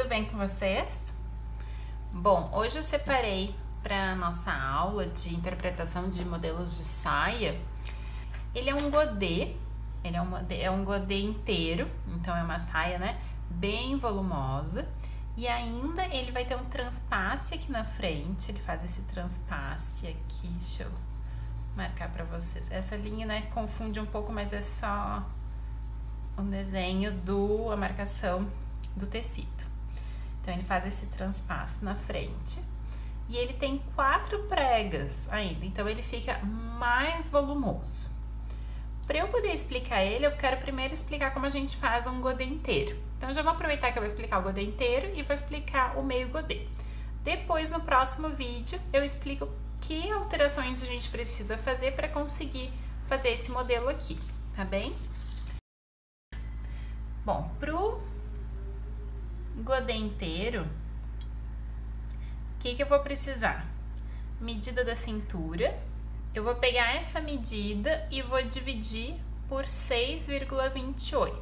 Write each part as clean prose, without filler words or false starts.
tudo bem com vocês? Bom, hoje eu separei para nossa aula de interpretação de modelos de saia. Ele é um godê, é um godê inteiro, então é uma saia, né, bem volumosa. E ainda ele vai ter um transpasse aqui na frente, ele faz esse transpasse aqui, deixa eu marcar para vocês. Essa linha, né, confunde um pouco, mas é só um desenho a marcação do tecido. Então ele faz esse transpasse na frente e ele tem 4 pregas ainda, então ele fica mais volumoso. Para eu poder explicar ele, eu quero primeiro explicar como a gente faz um godê inteiro. Então eu já vou aproveitar que eu vou explicar o godê inteiro e vou explicar o meio godê. Depois, no próximo vídeo, eu explico que alterações a gente precisa fazer para conseguir fazer esse modelo aqui, tá bem? Bom, pro godê inteiro, o que eu vou precisar? Medida da cintura. Eu vou pegar essa medida e vou dividir por 6,28.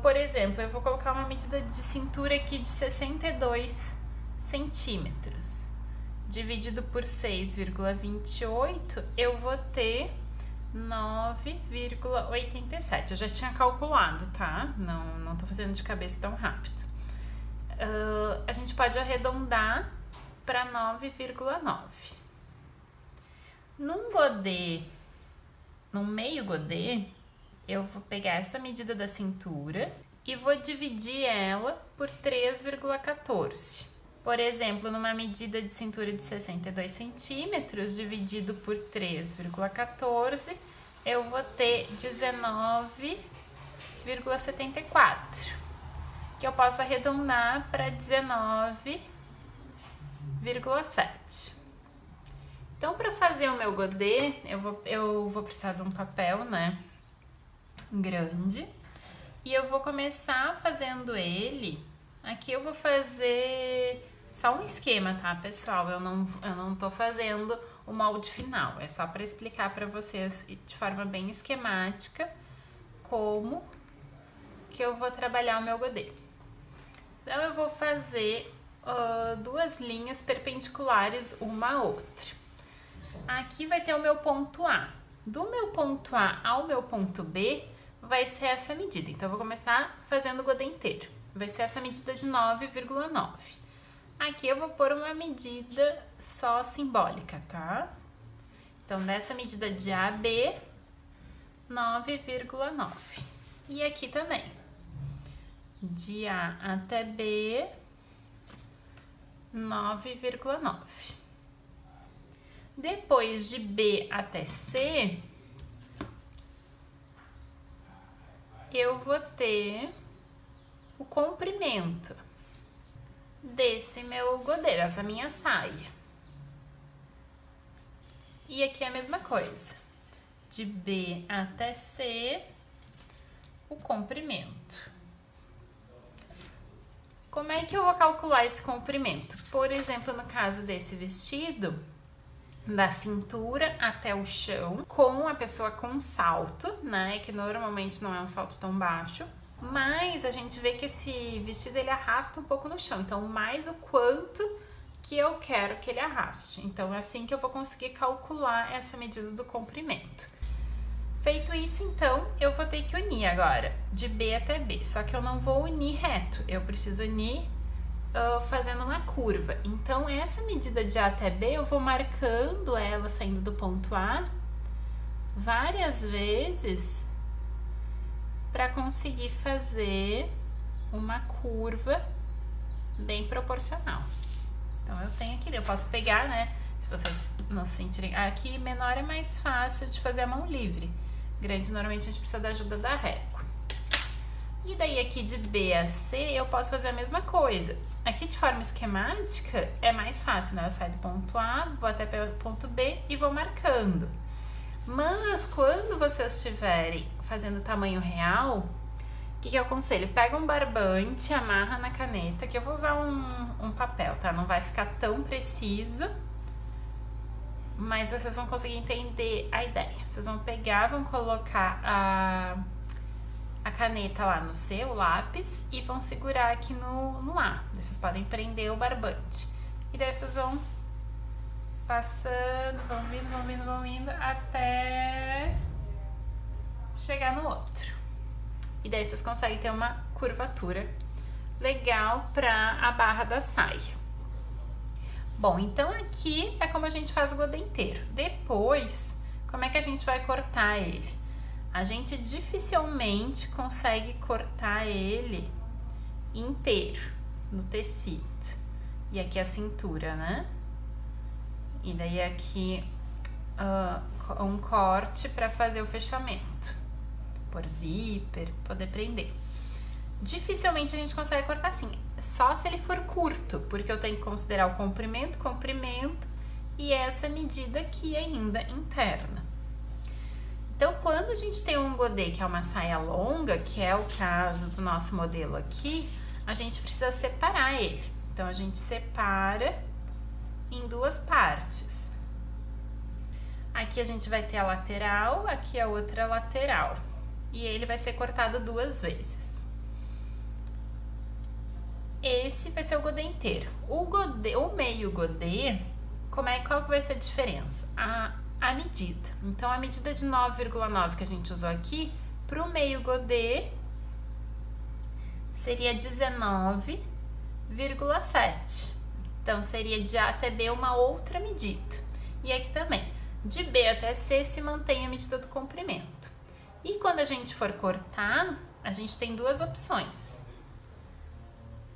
Por exemplo, eu vou colocar uma medida de cintura aqui de 62 centímetros. Dividido por 6,28, eu vou ter 9,87. Eu já tinha calculado, tá? Não tô fazendo de cabeça tão rápido. A gente pode arredondar para 9,9. Num meio godê, eu vou pegar essa medida da cintura e vou dividir ela por 3,14. Por exemplo, numa medida de cintura de 62 centímetros, dividido por 3,14, eu vou ter 19,74, que eu posso arredondar para 19,7. Então, para fazer o meu godê, eu vou precisar de um papel, né, grande, e eu vou começar fazendo ele. Aqui eu vou fazer só um esquema, tá, pessoal? Eu não tô fazendo o molde final, é só para explicar para vocês de forma bem esquemática como que eu vou trabalhar o meu godê. Então, eu vou fazer 2 linhas perpendiculares uma à outra. Aqui vai ter o meu ponto A. Do meu ponto A ao meu ponto B vai ser essa medida. Então, eu vou começar fazendo o godê inteiro. Vai ser essa medida de 9,9. Aqui eu vou pôr uma medida só simbólica, tá? Então, dessa medida de A a B, 9,9. E aqui também. De A até B, 9,9. Depois de B até C, eu vou ter o comprimento desse meu godê, dessa minha saia. E aqui é a mesma coisa. De B até C, o comprimento. Como é que eu vou calcular esse comprimento? Por exemplo, no caso desse vestido, da cintura até o chão, com a pessoa com salto, né, que normalmente não é um salto tão baixo, mas a gente vê que esse vestido ele arrasta um pouco no chão, então mais o quanto que eu quero que ele arraste. Então é assim que eu vou conseguir calcular essa medida do comprimento. Feito isso, então, eu vou ter que unir agora, de B até B, só que eu não vou unir reto, eu preciso unir fazendo uma curva. Então, essa medida de A até B, eu vou marcando ela saindo do ponto A várias vezes para conseguir fazer uma curva bem proporcional. Então, eu tenho aqui, eu posso pegar, né? Se vocês não se sentirem... Aqui, menor é mais fácil de fazer a mão livre. Grande, normalmente, a gente precisa da ajuda da régua. E daí, aqui de B a C, eu posso fazer a mesma coisa. Aqui, de forma esquemática, é mais fácil, né? Eu saio do ponto A, vou até o ponto B e vou marcando. Mas, quando vocês estiverem fazendo tamanho real, o que eu aconselho? Pega um barbante, amarra na caneta, que eu vou usar um papel, tá? Não vai ficar tão preciso, mas vocês vão conseguir entender a ideia. Vocês vão pegar, vão colocar a caneta lá no C, o lápis, e vão segurar aqui no A. Vocês podem prender o barbante. E daí vocês vão passando, vão indo até chegar no outro. E daí vocês conseguem ter uma curvatura legal para a barra da saia. Bom, então aqui é como a gente faz o godê inteiro. Depois, como é que a gente vai cortar ele? A gente dificilmente consegue cortar ele inteiro no tecido. E aqui a cintura, né? E daí aqui um corte para fazer o fechamento. Por zíper, poder prender. Dificilmente a gente consegue cortar assim, só se ele for curto, porque eu tenho que considerar o comprimento e essa medida aqui ainda interna. Então, quando a gente tem um godê que é uma saia longa, que é o caso do nosso modelo aqui, a gente precisa separar ele. Então, a gente separa em duas partes. Aqui a gente vai ter a lateral, aqui a outra lateral. E ele vai ser cortado 2 vezes. Esse vai ser o godê inteiro. O meio godê, qual que vai ser a diferença? A medida. Então, a medida de 9,9 que a gente usou aqui, para o meio godê, seria 19,7. Então, seria de A até B uma outra medida. E aqui também, de B até C se mantém a medida do comprimento. E quando a gente for cortar, a gente tem 2 opções.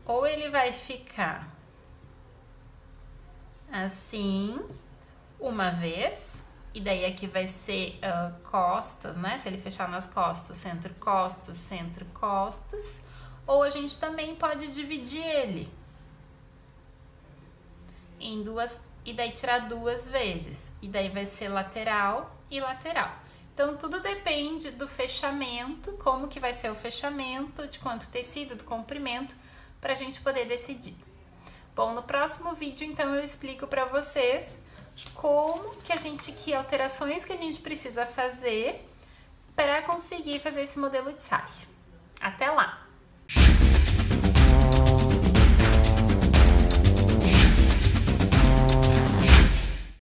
Ou ele vai ficar assim, uma vez, e daí aqui vai ser costas, né? Se ele fechar nas costas, centro, costas. Ou a gente também pode dividir ele em 2, e daí tirar 2 vezes. E daí vai ser lateral e lateral. Então, tudo depende do fechamento, como que vai ser o fechamento, de quanto tecido, do comprimento, para a gente poder decidir. Bom, no próximo vídeo, então, eu explico para vocês que alterações que a gente precisa fazer para conseguir fazer esse modelo de saia. Até lá!